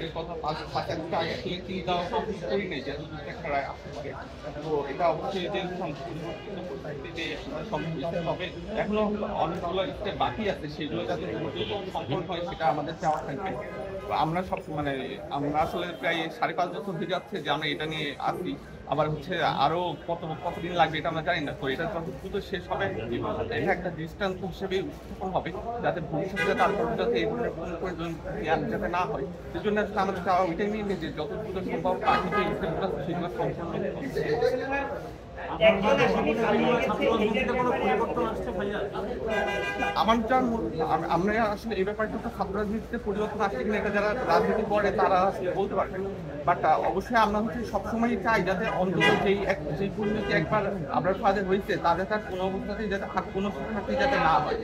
রায়ের কথা ৫-৭ বছর আগে আসলে চিন্তা করি নাই যে একটা রায় আসতে পারে। তো এটা অবশ্যই যে পরিবর্তিত পরিস্থিতিতে সম্ভব। তবে এখনো অনেকগুলো স্টেপ বাকি আছে, সেগুলো যাতে দ্রুত সম্পন্ন হয় সেটা আমাদের চাওয়া থাকবে। আমরা আমরা আসলে প্রায় ৫.৫ বছর হয়ে যাচ্ছে যে আমরা এটা নিয়ে আসি। আবার আরো কতদিন লাগবে এটা আমরা জানি না। তো এটা যত দ্রুত শেষ হবে এবং এটা একটা দৃষ্টান্ত হিসেবে উপস্থাপন হবে, যাতে ভবিষ্যতে তারপর যাতে এই ধরনের কোনো প্রয়োজন যাতে না হয়। সেই জন্য আসলে আমাদের চাওয়া ওইটাই নিয়ে যে যত দ্রুত সম্ভব বাকি যে স্টেপগুলো সেগুলো সম্পূর্ণ আমার আমরা আসলে এই ব্যাপারটা ছাত্র রাজনীতিতে পরিবর্তন আসছে কিনা এটা যারা রাজনীতি করে তারা আসলে বলতে পারবে। বাট অবশ্যই আমরা সবসময় চাই যাতে অন্তত যেই পরিণতি একবার আমরা ফাঁদে হয়েছে তাদের তার কোনো অবস্থাতেই যাতে আর কোনো শিক্ষার্থী যাতে না হয়,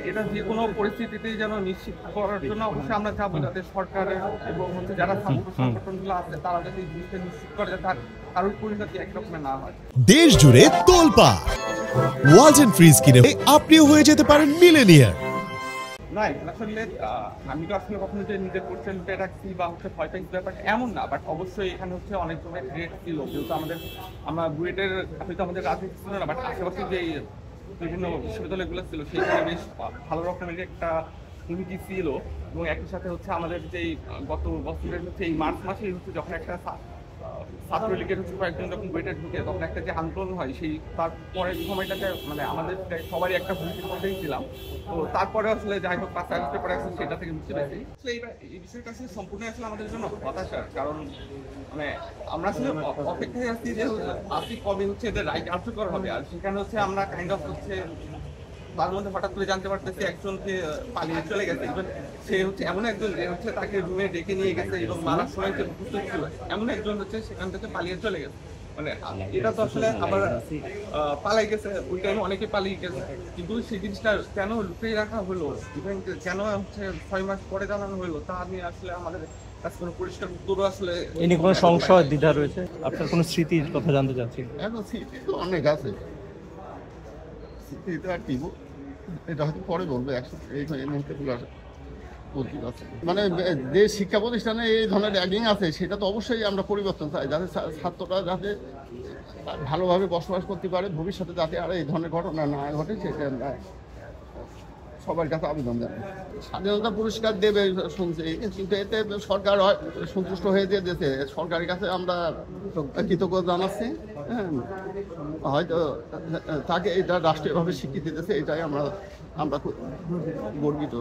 এটা যে কোনো পরিস্থিতিতেই যেন নিশ্চিত করার জন্য অবশ্যই আমরা চাবো যাতে সরকারের এবং যারা ছাত্র সংগঠনগুলো আছে তারা যাতে এই জিনিসটা নিশ্চিত করে যাতে কারোর পরিণতি একরকমের না হয়। দেশ জুড়ে তোলপা ওয়ালটন ফ্রিজ কিনে আপনিও হয়ে যেতে পারেন মিলেনিয়ার। আসলে আমি তো আসলে কখনো যে নিজের পোর্টফোলিওতে রাখছি বা ভয় পাইছি ব্যাপারটা এমন না। বাট অবশ্যই এখানে অনেক ধরনের গ্রেড ছিল, যেহেতু আমরা বুয়েটের হয়তো আমাদের রাজনীতি ছিল না, বাট আশেপাশে যে বিভিন্ন বিশ্ববিদ্যালয়গুলো ছিল সেইখানে বেশ ভালো রকমের একটা ইউনিটি ছিল। এবং একই সাথে আমাদের যেই গত বছরের এই মার্চ মাসেই যখন একটা ছাত্রলীগের কয়েকজন যখন বুয়েটে ঢুকে তখন একটা যে আন্দোলন হয়, সেই তারপরে সময়টাতে আমাদের সবারই একটা ভূমিকার মধ্যেই ছিলাম। তো তারপরে আসলে যাই হোক ৫ আগস্টের পরে সেটা থেকে মুক্তি পেয়েছি। এই বিষয়টা আসলে সম্পূর্ণ আসলে আমাদের জন্য হতাশার কারণ আমরা আসলে অপেক্ষায় আছি যে কবে এদের রায় কার্যকর হবে। আর সেখানে আমরা কাইন্ড অফ তার মধ্যে হঠাৎ করে জানতে পারতেছি একজনকে পালিয়ে চলে গেছে। সে এমন একজন যে তাকে রুমে ডেকে নিয়ে গেছে এবং মারার সময় যে উপস্থিত ছিল এমন একজন সেখান থেকে পালিয়ে চলে গেছে। এটা তো আসলে আবার পালাই গেছে, ওই টাইমে অনেকে পালিয়ে গেছে, কিন্তু সেই জিনিসটা কেন লুকিয়ে রাখা হলো, ইভেন কেন ৬ মাস পরে জানানো হলো তা নিয়ে আসলে আমাদের কাছে কোনো পরিষ্কার উত্তরও আসলে এ নিয়ে কোনো সংশয় দ্বিধা রয়েছে। আপনার কোনো স্মৃতির কথা জানতে চাচ্ছি। এখন স্মৃতি তো অনেক আছে, স্মৃতি আর কি এটা হয়তো পরে বলবো। এই মুহূর্তে মানে যে শিক্ষা প্রতিষ্ঠানে এই ধরনের র্যাগিং আছে সেটা তো অবশ্যই আমরা পরিবর্তন চাই, যাতে ছাত্ররা যাতে ভালোভাবে বসবাস করতে পারে, ভবিষ্যতে যাতে আর এই ধরনের ঘটনা না ঘটে সেটা আমরা সবার কাছে আবেদন জানাই। স্বাধীনতা পুরস্কার দেবে শুনছি, কিন্তু এতে সরকার সন্তুষ্ট হয়ে দিয়েছে। সরকারের কাছে আমরা কৃতজ্ঞতা জানাচ্ছি। হ্যাঁ, হয়তো তাকে এটা রাষ্ট্রীয়ভাবে স্বীকৃতি দিতেছে, এটাই আমরা গর্বিত।